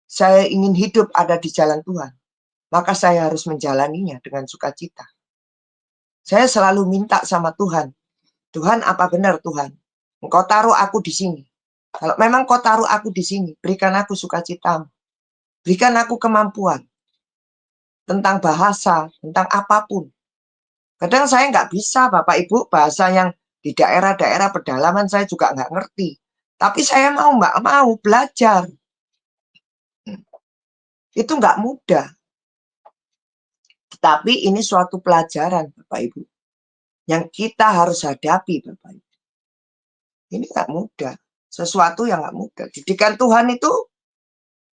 Saya ingin hidup ada di jalan Tuhan. Maka saya harus menjalaninya dengan sukacita. Saya selalu minta sama Tuhan. Tuhan, apa benar Tuhan? Engkau taruh aku di sini. Kalau memang kau taruh aku di sini, berikan aku sukacitamu. Berikan aku kemampuan tentang bahasa, tentang apapun. Kadang saya nggak bisa, Bapak Ibu, bahasa yang di daerah-daerah pedalaman saya juga nggak ngerti. Tapi saya nggak mau belajar. Itu nggak mudah. Tetapi ini suatu pelajaran, Bapak Ibu, yang kita harus hadapi, Bapak Ibu. Ini nggak mudah. Sesuatu yang nggak mudah. Didikan Tuhan itu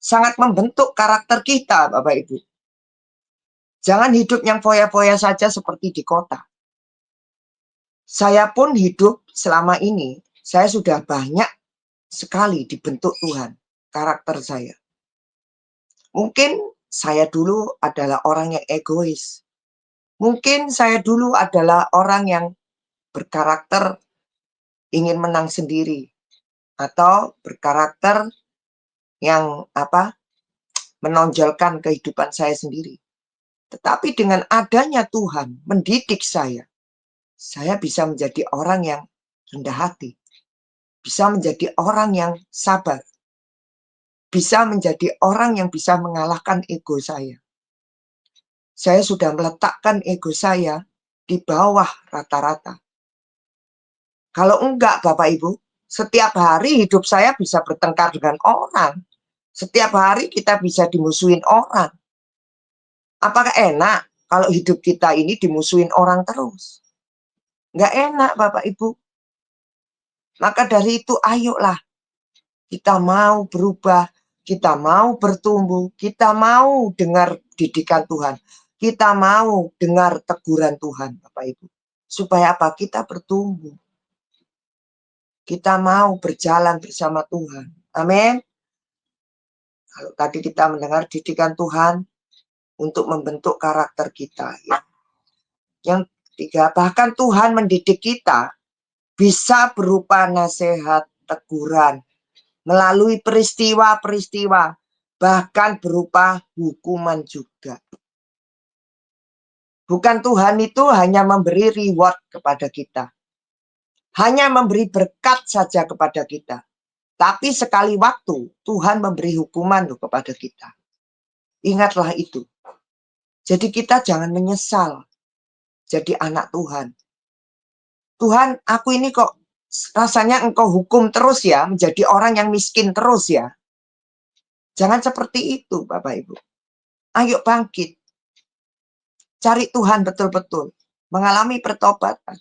sangat membentuk karakter kita, Bapak Ibu. Jangan hidup yang foya-foya saja seperti di kota. Saya pun hidup selama ini, saya sudah banyak sekali dibentuk Tuhan, karakter saya. Mungkin saya dulu adalah orang yang egois. Mungkin saya dulu adalah orang yang berkarakter ingin menang sendiri. Atau berkarakter yang menonjolkan kehidupan saya sendiri. Tetapi dengan adanya Tuhan mendidik saya bisa menjadi orang yang rendah hati. Bisa menjadi orang yang sabar. Bisa menjadi orang yang bisa mengalahkan ego saya. Saya sudah meletakkan ego saya di bawah rata-rata. Kalau enggak, Bapak Ibu, setiap hari hidup saya bisa bertengkar dengan orang. Setiap hari kita bisa dimusuhin orang. Apakah enak kalau hidup kita ini dimusuhin orang terus? Enggak enak, Bapak Ibu. Maka dari itu, ayolah kita mau berubah, kita mau bertumbuh, kita mau dengar didikan Tuhan, kita mau dengar teguran Tuhan, Bapak Ibu. Supaya apa? Kita bertumbuh. Kita mau berjalan bersama Tuhan. Amin. Kalau tadi kita mendengar didikan Tuhan untuk membentuk karakter kita. Ya. Yang ketiga, bahkan Tuhan mendidik kita bisa berupa nasihat, teguran, melalui peristiwa-peristiwa, bahkan berupa hukuman juga. Bukan Tuhan itu hanya memberi reward kepada kita. Hanya memberi berkat saja kepada kita. Tapi sekali waktu Tuhan memberi hukuman loh kepada kita. Ingatlah itu. Jadi kita jangan menyesal jadi anak Tuhan. Tuhan, aku ini kok rasanya engkau hukum terus ya, menjadi orang yang miskin terus ya. Jangan seperti itu, Bapak Ibu. Ayo bangkit. Cari Tuhan betul-betul. Mengalami pertobatan.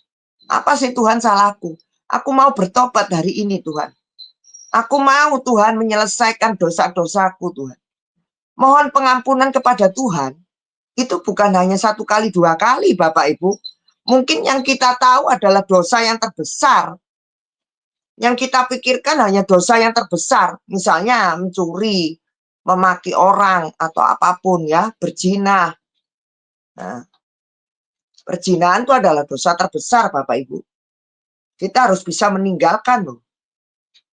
Apa sih Tuhan salahku? Aku mau bertobat hari ini Tuhan. Aku mau Tuhan menyelesaikan dosa-dosaku Tuhan. Mohon pengampunan kepada Tuhan. Itu bukan hanya 1 kali 2 kali Bapak Ibu. Mungkin yang kita tahu adalah dosa yang terbesar. Yang kita pikirkan hanya dosa yang terbesar. Misalnya mencuri, memaki orang, atau apapun ya, berzina. Nah, perzinahan itu adalah dosa terbesar Bapak Ibu. Kita harus bisa meninggalkan loh.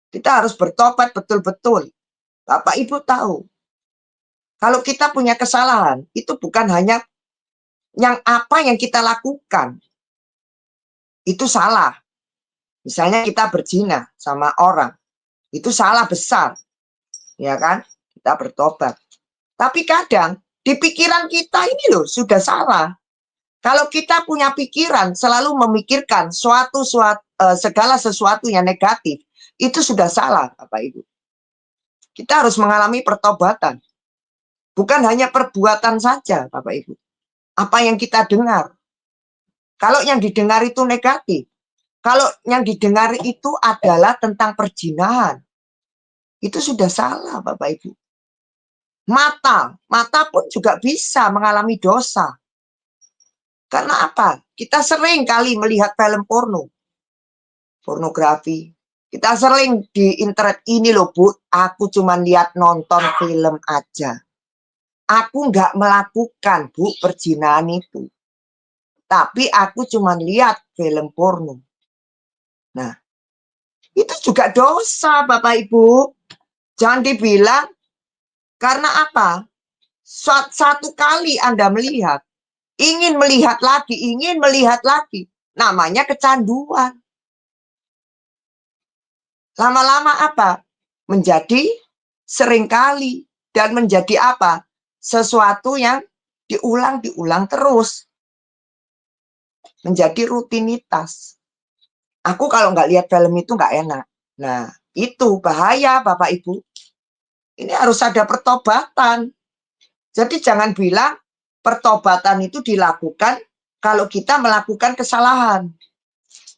Kita harus bertobat betul-betul. Bapak Ibu tahu, kalau kita punya kesalahan, itu bukan hanya yang kita lakukan. Itu salah. Misalnya kita berzina sama orang. Itu salah besar. Ya kan? Kita bertobat. Tapi kadang di pikiran kita ini loh sudah salah. Kalau kita punya pikiran selalu memikirkan segala sesuatu yang negatif, itu sudah salah, Bapak Ibu. Kita harus mengalami pertobatan. Bukan hanya perbuatan saja, Bapak Ibu. Apa yang kita dengar. Kalau yang didengar itu negatif, kalau yang didengar itu adalah tentang perzinahan, itu sudah salah, Bapak Ibu. Mata pun juga bisa mengalami dosa. Karena apa? Kita sering kali melihat film pornografi. Kita sering di internet ini loh Bu, aku cuma lihat nonton film aja. Aku nggak melakukan Bu perzinahan itu. Tapi aku cuma lihat film porno. Nah, itu juga dosa Bapak Ibu. Jangan dibilang, karena apa? Satu kali Anda melihat, ingin melihat lagi, namanya kecanduan. Lama-lama apa? Menjadi seringkali dan menjadi apa? Sesuatu yang diulang-diulang terus. Menjadi rutinitas. Aku kalau nggak lihat film itu nggak enak. Nah, itu bahaya Bapak Ibu. Ini harus ada pertobatan. Jadi jangan bilang pertobatan itu dilakukan kalau kita melakukan kesalahan.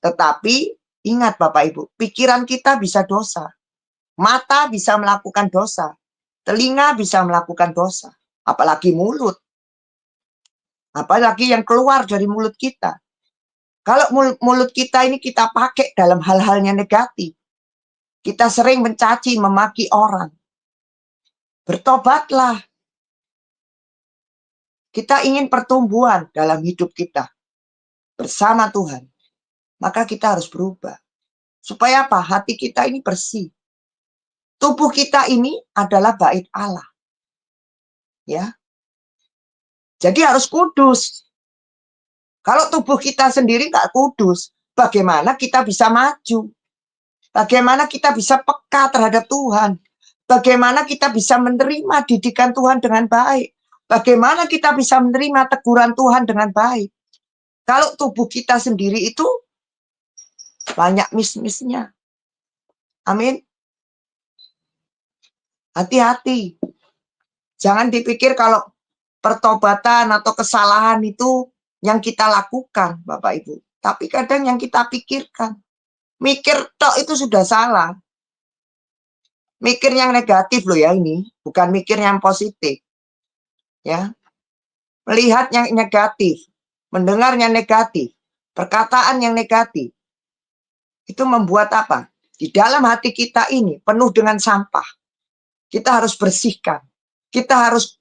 Tetapi ingat Bapak Ibu, pikiran kita bisa dosa. Mata bisa melakukan dosa. Telinga bisa melakukan dosa. Apalagi mulut. Apalagi yang keluar dari mulut kita. Kalau mulut kita ini kita pakai dalam hal-halnya negatif. Kita sering mencaci, memaki orang. Bertobatlah. Kita ingin pertumbuhan dalam hidup kita bersama Tuhan. Maka kita harus berubah. Supaya apa? Hati kita ini bersih. Tubuh kita ini adalah bait Allah. Ya. Jadi harus kudus. Kalau tubuh kita sendiri nggak kudus, bagaimana kita bisa maju? Bagaimana kita bisa peka terhadap Tuhan? Bagaimana kita bisa menerima didikan Tuhan dengan baik? Bagaimana kita bisa menerima teguran Tuhan dengan baik? Kalau tubuh kita sendiri itu banyak mis-misnya. Amin. Hati-hati. Jangan dipikir kalau pertobatan atau kesalahan itu yang kita lakukan, Bapak Ibu. Tapi kadang yang kita pikirkan. Mikir tok itu sudah salah. Mikir yang negatif loh ya ini, bukan mikir yang positif. Ya. Melihat yang negatif, mendengar yang negatif, perkataan yang negatif. Itu membuat apa? Di dalam hati kita ini penuh dengan sampah. Kita harus bersihkan. Kita harus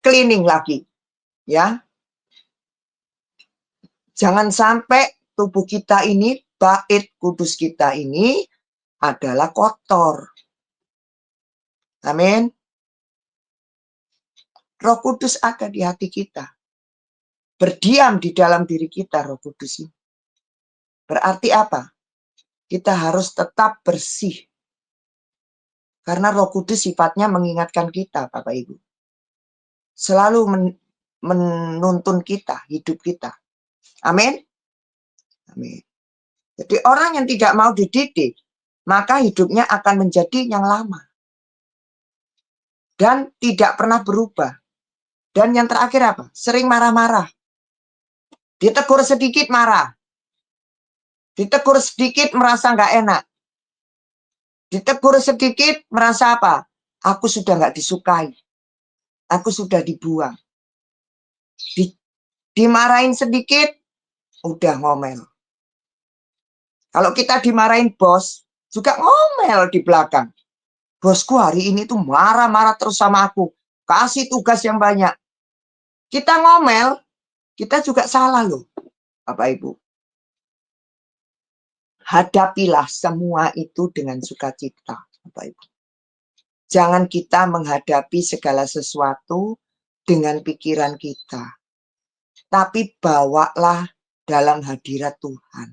cleaning lagi. Ya. Jangan sampai tubuh kita ini, bait kudus kita ini adalah kotor. Amin. Roh Kudus ada di hati kita. Berdiam di dalam diri kita Roh Kudus ini. Berarti apa? Kita harus tetap bersih. Karena Roh Kudus sifatnya mengingatkan kita, Bapak Ibu. Selalu menuntun kita, hidup kita. Amin. Amin. Jadi orang yang tidak mau dididik, maka hidupnya akan menjadi yang lama. Dan tidak pernah berubah. Dan yang terakhir apa? Sering marah-marah. Ditegur sedikit marah. Ditegur sedikit merasa nggak enak. Ditegur sedikit merasa apa? Aku sudah nggak disukai. Aku sudah dibuang. Dimarahin sedikit, udah ngomel. Kalau kita dimarahin bos, juga ngomel di belakang. Bosku hari ini tuh marah-marah terus sama aku. Kasih tugas yang banyak. Kita ngomel, kita juga salah loh, Bapak Ibu. Hadapilah semua itu dengan sukacita, Bapak Ibu. Jangan kita menghadapi segala sesuatu dengan pikiran kita. Tapi bawalah dalam hadirat Tuhan.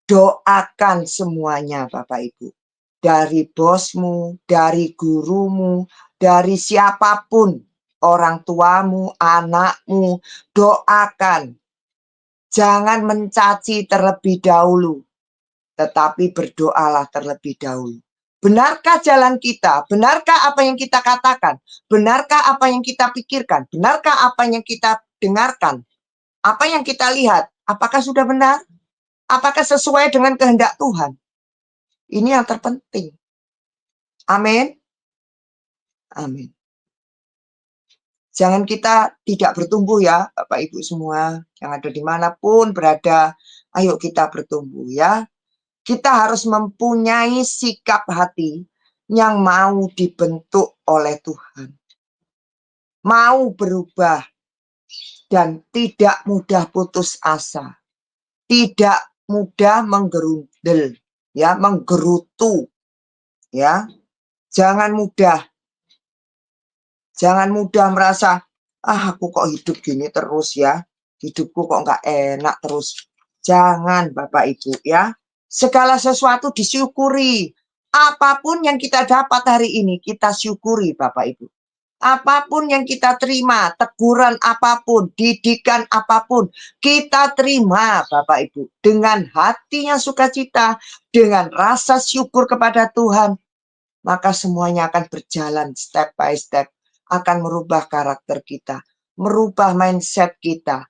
Doakan semuanya Bapak Ibu. Dari bosmu, dari gurumu, dari siapapun. Orang tuamu, anakmu, doakan. Jangan mencaci terlebih dahulu. Tetapi berdoalah terlebih dahulu. Benarkah jalan kita? Benarkah apa yang kita katakan? Benarkah apa yang kita pikirkan? Benarkah apa yang kita dengarkan? Apa yang kita lihat? Apakah sudah benar? Apakah sesuai dengan kehendak Tuhan? Ini yang terpenting. Amin. Amin. Jangan kita tidak bertumbuh ya, Bapak Ibu semua. Yang ada dimanapun berada, ayo kita bertumbuh ya. Kita harus mempunyai sikap hati yang mau dibentuk oleh Tuhan. Mau berubah dan tidak mudah putus asa. Tidak mudah menggerundel, ya, menggerutu. Ya. Jangan mudah merasa, aku kok hidup gini terus ya. Hidupku kok nggak enak terus. Jangan Bapak Ibu ya. Segala sesuatu disyukuri. Apapun yang kita dapat hari ini, kita syukuri Bapak Ibu. Apapun yang kita terima, teguran apapun, didikan apapun, kita terima Bapak Ibu. Dengan hati yang sukacita, dengan rasa syukur kepada Tuhan, maka semuanya akan berjalan step by step, akan merubah karakter kita, merubah mindset kita,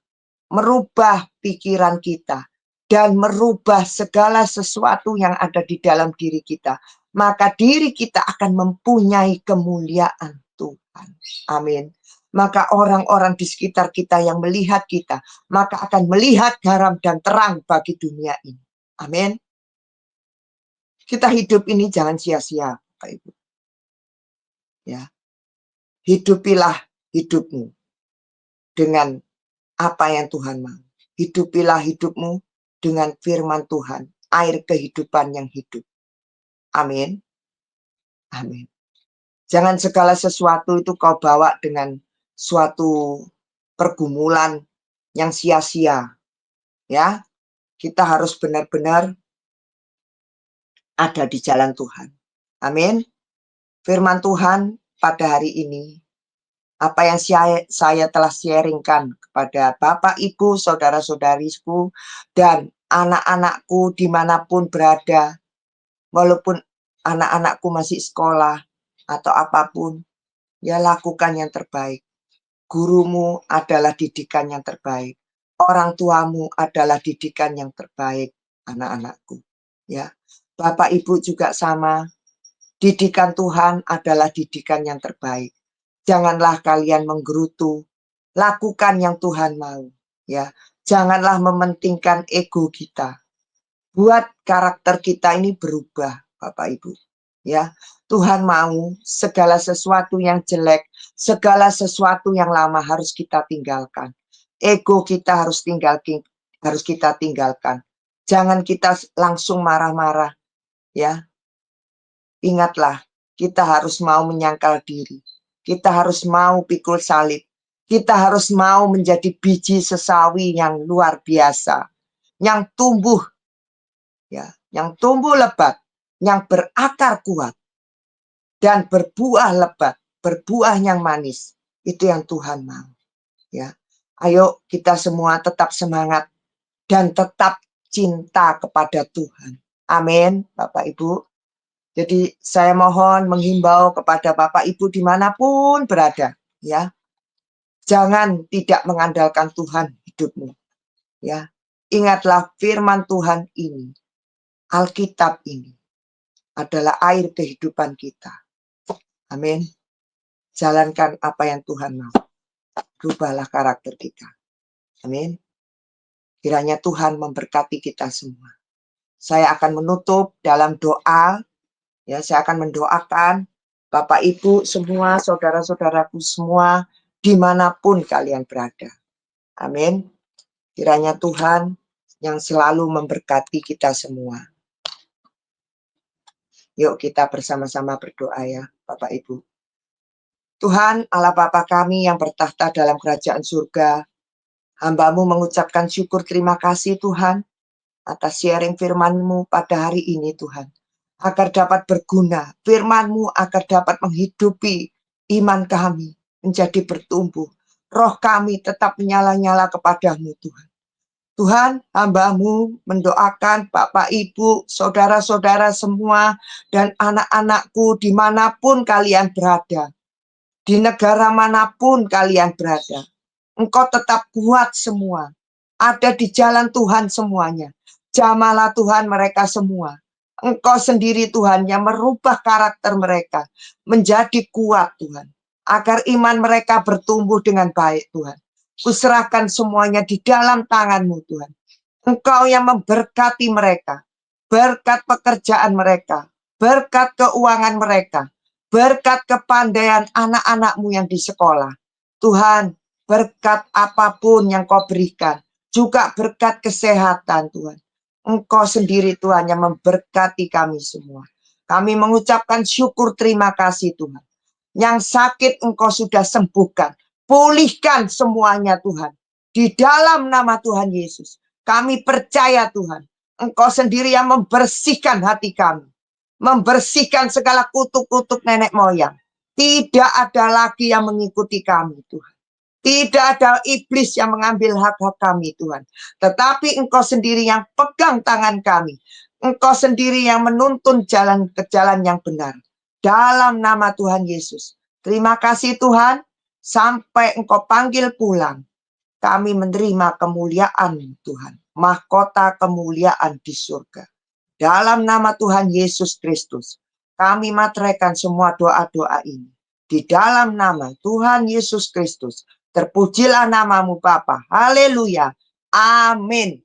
merubah pikiran kita, dan merubah segala sesuatu yang ada di dalam diri kita. Maka diri kita akan mempunyai kemuliaan Tuhan. Amin. Maka orang-orang di sekitar kita yang melihat kita, maka akan melihat garam dan terang bagi dunia ini. Amin. Kita hidup ini jangan sia-sia, Bapak Ibu. Ya. Hidupilah hidupmu dengan apa yang Tuhan mau. Hidupilah hidupmu dengan firman Tuhan, air kehidupan yang hidup. Amin. Amin. Jangan segala sesuatu itu kau bawa dengan suatu pergumulan yang sia-sia. Ya, kita harus benar-benar ada di jalan Tuhan. Amin. Firman Tuhan pada hari ini, apa yang saya telah sharingkan kepada Bapak, Ibu, saudara-saudariku, dan anak-anakku dimanapun berada, walaupun anak-anakku masih sekolah atau apapun, ya lakukan yang terbaik. Gurumu adalah didikan yang terbaik. Orang tuamu adalah didikan yang terbaik, anak-anakku. Ya, Bapak Ibu juga sama. Didikan Tuhan adalah didikan yang terbaik. Janganlah kalian menggerutu, lakukan yang Tuhan mau. Ya, janganlah mementingkan ego kita. Buat karakter kita ini berubah, Bapak Ibu. Ya, Tuhan mau segala sesuatu yang jelek, segala sesuatu yang lama harus kita tinggalkan. Ego kita harus kita tinggalkan. Jangan kita langsung marah-marah, ya. Ingatlah, kita harus mau menyangkal diri. Kita harus mau pikul salib. Kita harus mau menjadi biji sesawi yang luar biasa, yang tumbuh, ya, yang tumbuh lebat, yang berakar kuat, dan berbuah lebat, berbuah yang manis. Itu yang Tuhan mau. Ya, ayo kita semua tetap semangat dan tetap cinta kepada Tuhan. Amin, Bapak Ibu. Jadi saya mohon menghimbau kepada Bapak Ibu dimanapun berada, ya, jangan tidak mengandalkan Tuhan hidupmu, ya. Ingatlah firman Tuhan ini, Alkitab ini adalah air kehidupan kita. Amin. Jalankan apa yang Tuhan mau. Rubahlah karakter kita. Amin. Kiranya Tuhan memberkati kita semua. Saya akan menutup dalam doa. Ya, saya akan mendoakan Bapak Ibu semua, saudara-saudaraku semua, dimanapun kalian berada. Amin. Kiranya Tuhan yang selalu memberkati kita semua. Yuk kita bersama-sama berdoa ya, Bapak Ibu. Tuhan Allah Bapa kami yang bertahta dalam kerajaan surga, hamba-Mu mengucapkan syukur terima kasih Tuhan, atas sharing firman-Mu pada hari ini Tuhan. Agar dapat berguna, firman-Mu agar dapat menghidupi iman kami, menjadi bertumbuh. Roh kami tetap menyala-nyala kepadamu Tuhan. Tuhan, hamba-Mu mendoakan Bapak, Ibu, saudara-saudara semua, dan anak-anakku dimanapun kalian berada. Di negara manapun kalian berada. Engkau tetap kuat semua. Ada di jalan Tuhan semuanya. Jamalah Tuhan mereka semua. Engkau sendiri Tuhan yang merubah karakter mereka menjadi kuat Tuhan. Agar iman mereka bertumbuh dengan baik Tuhan. Kuserahkan semuanya di dalam tangan-Mu Tuhan. Engkau yang memberkati mereka. Berkat pekerjaan mereka. Berkat keuangan mereka. Berkat kepandaian anak-anak-Mu yang di sekolah. Tuhan, berkat apapun yang Kau berikan. Juga berkat kesehatan Tuhan. Engkau sendiri Tuhan yang memberkati kami semua. Kami mengucapkan syukur terima kasih Tuhan. Yang sakit Engkau sudah sembuhkan. Pulihkan semuanya Tuhan. Di dalam nama Tuhan Yesus. Kami percaya Tuhan. Engkau sendiri yang membersihkan hati kami, membersihkan segala kutuk-kutuk nenek moyang. Tidak ada lagi yang mengikuti kami, Tuhan. Tidak ada iblis yang mengambil hak-hak kami, Tuhan. Tetapi Engkau sendiri yang pegang tangan kami. Engkau sendiri yang menuntun jalan ke jalan yang benar. Dalam nama Tuhan Yesus. Terima kasih Tuhan. Sampai Engkau panggil pulang, kami menerima kemuliaan Tuhan. Mahkota kemuliaan di surga. Dalam nama Tuhan Yesus Kristus, kami materaikan semua doa-doa ini. Di dalam nama Tuhan Yesus Kristus, terpujilah namamu Bapa. Haleluya. Amin.